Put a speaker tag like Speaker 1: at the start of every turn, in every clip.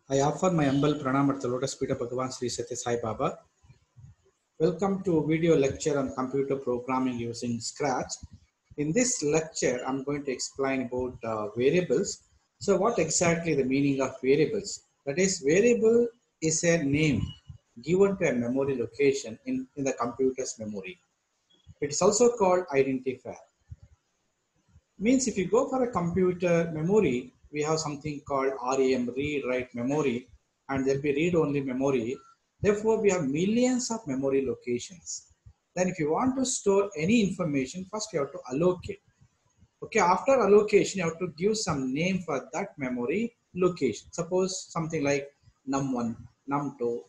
Speaker 1: I offer my humble pranam at the Lotus Feet of Bhagavan Sri Satya Sai Baba. Welcome to a video lecture on computer programming using Scratch. In this lecture, I'm going to explain about variables. So what exactly the meaning of variables? That is, variable is a name given to a memory location in the computer's memory. It is also called identifier. Means if you go for a computer memory, we have something called RAM, read write memory, and there'll be read only memory. Therefore, we have millions of memory locations. Then if you want to store any information, first you have to allocate. Okay, after allocation, you have to give some name for that memory location. Suppose something like num1, num2,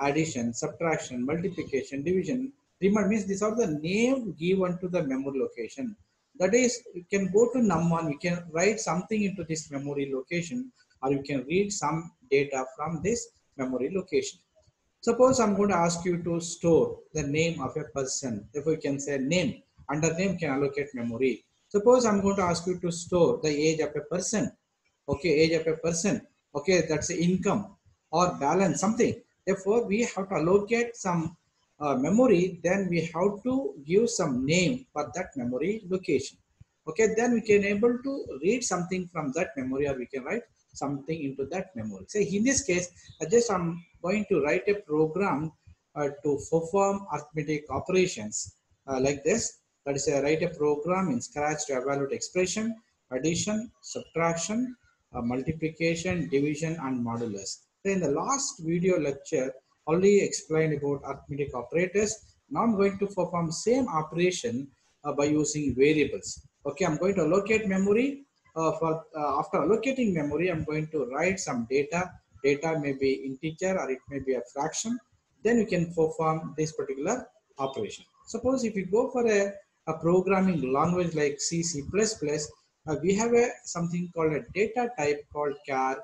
Speaker 1: addition, subtraction, multiplication, division. Remember, means these are the name given to the memory location. That is, you can go to num1, you can write something into this memory location, or you can read some data from this memory location. Suppose I'm going to ask you to store the name of a person. Therefore, you can say name. Under name can allocate memory. Suppose I'm going to ask you to store the age of a person. Okay, age of a person. Okay, that's the income or balance, something. Therefore, we have to allocate some memory. Then we have to give some name for that memory location. Okay, then we can able to read something from that memory, or we can write something into that memory. So in this case, I'm going to write a program to perform arithmetic operations like this. That is, write a program in Scratch to evaluate expression, addition, subtraction, multiplication, division, and modulus. So in the last video lecture, already explained about arithmetic operators. Now I'm going to perform same operation by using variables. Okay, I'm going to allocate memory. After allocating memory, I'm going to write some data. Data may be integer or it may be a fraction. Then you can perform this particular operation. Suppose if you go for a programming language like C, C++, we have something called a data type called char,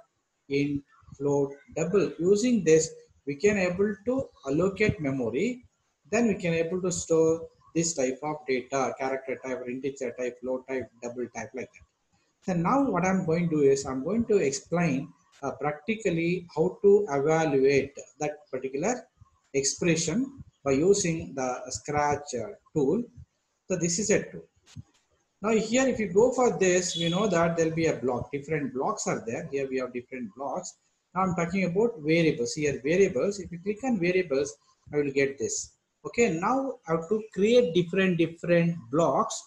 Speaker 1: int, float, double. Using this, we can able to allocate memory. Then we can able to store this type of data, character type, or integer type, float type, double type, like that. So now what I'm going to do is I'm going to explain practically how to evaluate that particular expression by using the Scratch tool. So this is a tool. Now here, if you go for this, we know that there'll be a block. Different blocks are there. Here we have different blocks. Now I'm talking about variables. Here variables. If you click on variables, I will get this. Okay. Now I have to create different blocks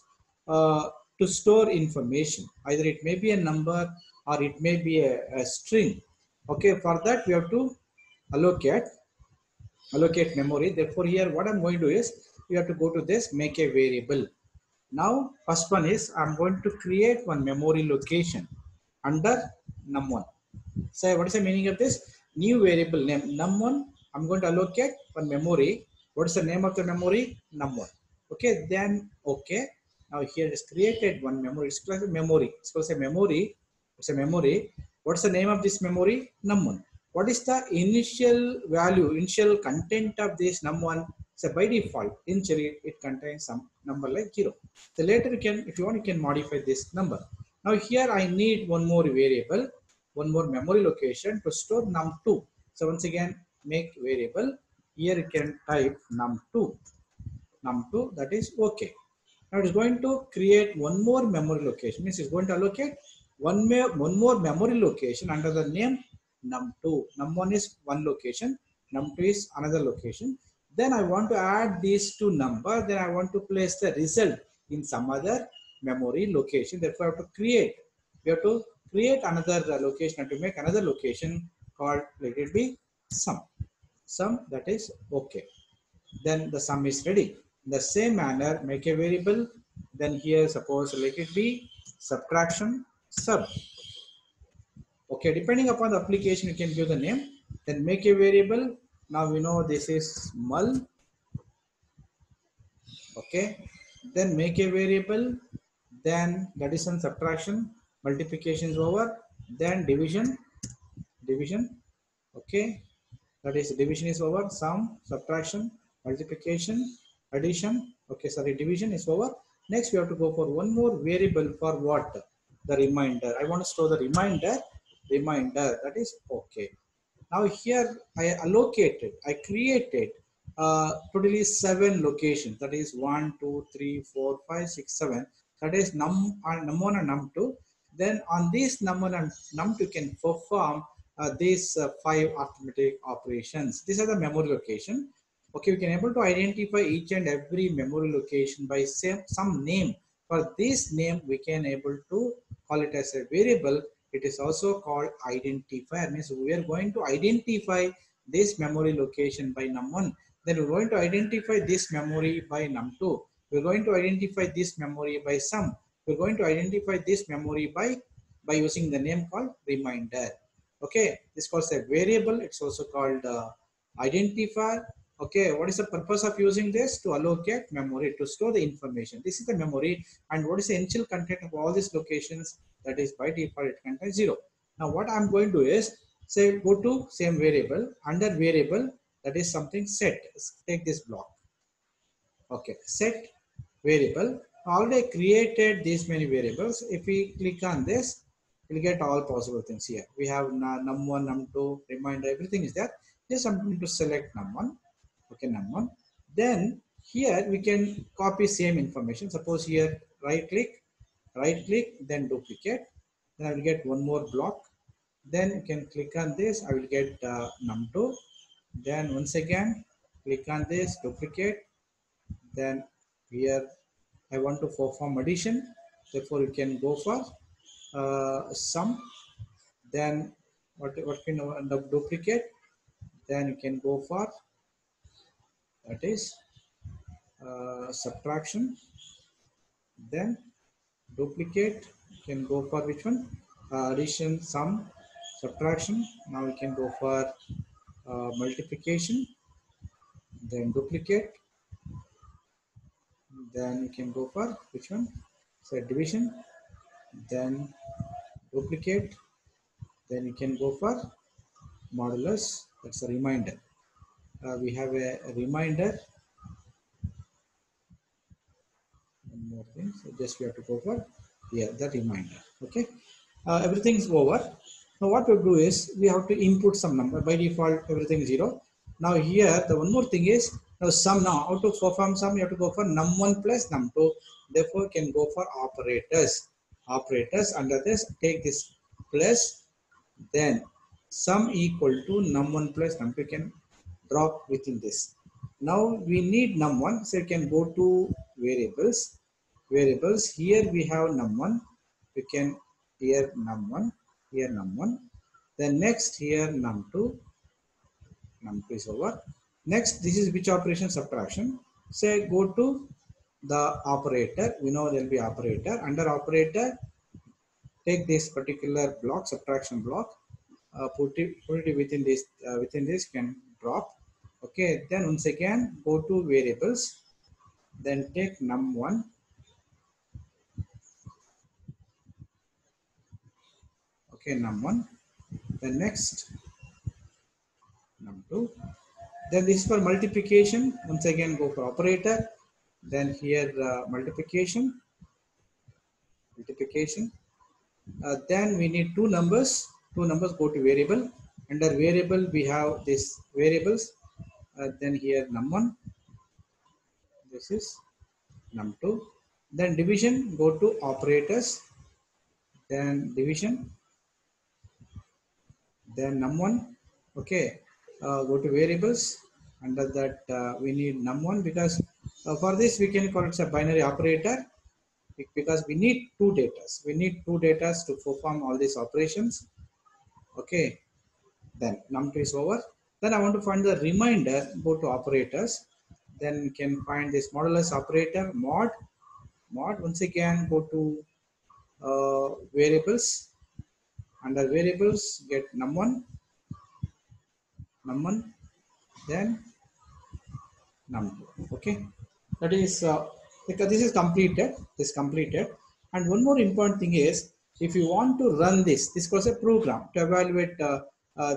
Speaker 1: to store information. Either it may be a number or it may be a string. Okay. For that we have to allocate memory. Therefore, here what I'm going to do is you have to go to this, make a variable. Now, first one is I'm going to create one memory location under num1. So, what is the meaning of this? New variable name num1. I'm going to allocate one memory. What is the name of the memory? Num1. Okay, then okay. Now here is created one memory. It's called a memory. It's called a memory. It's a memory. What's the name of this memory? Num1. What is the initial value, initial content of this num1? So by default, initially it contains some number like 0. So later you can, if you want, you can modify this number. Now here I need one more variable, one more memory location to store num2. So once again, make variable. Here you can type num2. Num2, that is okay. Now it is going to create one more memory location. Means it's going to allocate one more memory location under the name num2. Num1 is one location, num2 is another location. Then I want to add these two numbers. Then I want to place the result in some other memory location. Therefore, I have to create. We have to create another location and to make another location called, let it be sum. Sum, that is okay. Then the sum is ready. In the same manner, make a variable. Then here, suppose let it be subtraction sub. Okay, depending upon the application, you can give the name. Then make a variable. Now we know this is mul. Okay, then make a variable. Then addition, subtraction, multiplication is over. Then division. Okay, that is division is over. Sum, subtraction, multiplication, addition. Okay, sorry, division is over. Next, we have to go for one more variable for what? The remainder. I want to store the remainder. That is okay. Now here I created totally 7 locations. That is 1, 2, 3, 4, 5, 6, 7. That is num1 and num2. Then on this num1 and num2 you can perform these 5 arithmetic operations. These are the memory location. Okay, we can able to identify each and every memory location by some name. For this name, we can able to call it as a variable. It is also called identifier. Means we are going to identify this memory location by num1. Then we're going to identify this memory by num2. We're going to identify this memory by sum. We're going to identify this memory by using the name called reminder. Okay, this calls a variable. It's also called identifier. Okay, what is the purpose of using this? To allocate memory, to store the information. This is the memory, and what is the initial content of all these locations? That is by default it contains 0. Now what I'm going to do is say go to same variable, under variable, that is something set. Take this block. Okay, set variable. Already created these many variables. If we click on this, we'll get all possible things here. We have num1, num2, reminder, everything is there. Just I'm going to select num1. Okay, num1. Then here we can copy same information. Suppose here right click, then duplicate. Then I will get one more block. Then you can click on this. I will get num2. Then once again, click on this, duplicate. Then here I want to perform addition. Therefore, you can go for sum. Then what can you duplicate? Then you can go for that is subtraction. Then duplicate, you can go for which one? Addition, sum, subtraction. Now we can go for multiplication. Then duplicate. Then you can go for which one? So division. Then duplicate. Then you can go for modulus. That's a reminder. We have a reminder. One more thing. So just we have to go for the reminder. Okay. Everything is over. Now what we do is we have to input some number. By default, everything is 0. Now here the one more thing is now sum. Now how to perform sum? You have to go for num1 plus num2. Therefore, you can go for operators. Operators under this take this plus, then sum equal to num1 plus num2 can drop within this. Now we need num1, so you can go to variables. Variables here we have num1. You can here num1, here num1. Then next here num2. Num2 is over. Next, this is which operation? Subtraction. Say go to the operator. We know there will be operator. Under operator, take this particular block, subtraction block, put it within this. Within this can drop. Okay. Then once again go to variables. Then take num1. Okay, num1. Then next num2. Then this is for multiplication. Once again go for operator. Then here multiplication. Then we need two numbers. Two numbers go to variable. Under variable we have this variables. Then here num1. This is num2. Then division, go to operators. Then division. Then num1. Okay. Go to variables. Under that we need num1 because for this we can call it a binary operator. Because we need two data. We need two data to perform all these operations. Okay. Then num2 is over. Then I want to find the remainder. Go to operators. Then you can find this modulus operator mod. Once again go to variables. Under variables get num1. Then num2. Okay. That is because this is completed. And one more important thing is, if you want to run this was a program to evaluate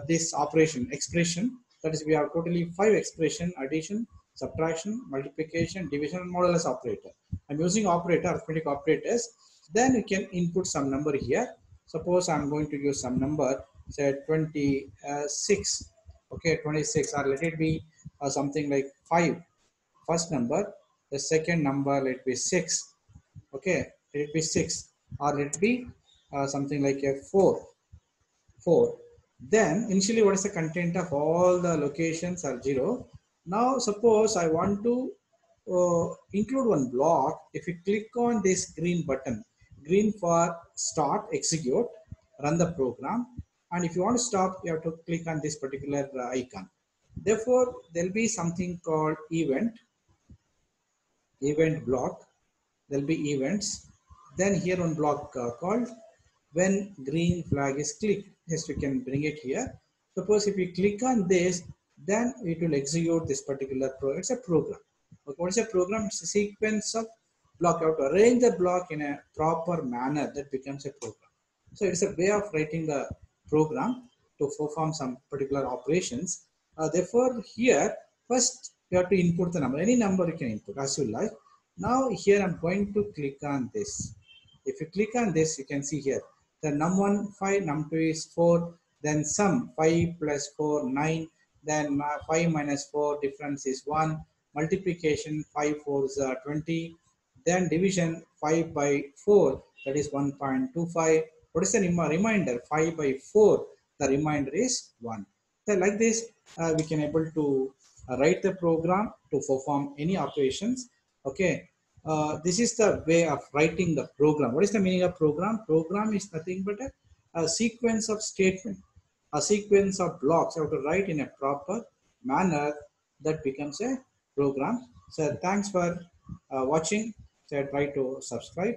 Speaker 1: this operation expression. That is, we have totally 5 expression: addition, subtraction, multiplication, division, and modulus operator. I'm using operator, arithmetic operators. Then you can input some number here. Suppose I'm going to use some number say 26. Okay, 26, or let it be something like 5, first number. The second number, let it be 6. Okay, let it be 6, or let it be something like a 4. 4. Then initially, what is the content of all the locations are 0. Now suppose I want to include one block. If you click on this green button, green for start, execute, run the program, and if you want to stop, you have to click on this particular icon. Therefore, there will be something called event block. There'll be events. Then here one block called when green flag is clicked. Yes, we can bring it here. Suppose if we click on this, then it will execute this particular program. It's a program. Okay, what is a program? It's a sequence of block. You have to arrange the block in a proper manner that becomes a program. So it's a way of writing the program to perform some particular operations. Therefore, here first you have to input the number. Any number you can input as you like. Now here I'm going to click on this. If you click on this, you can see here the num1 5, num2 is 4, then sum 5 plus 4 9, then 5 minus 4 difference is 1, multiplication 5 4s are 20, then division 5 by 4, that is 1.25. What is the reminder? 5 by 4, the remainder is 1. So like this, we can able to write the program to perform any operations. Okay, this is the way of writing the program. What is the meaning of program? Program is nothing but a sequence of statement, a sequence of blocks. You have to write in a proper manner that becomes a program. So thanks for watching. So try to subscribe.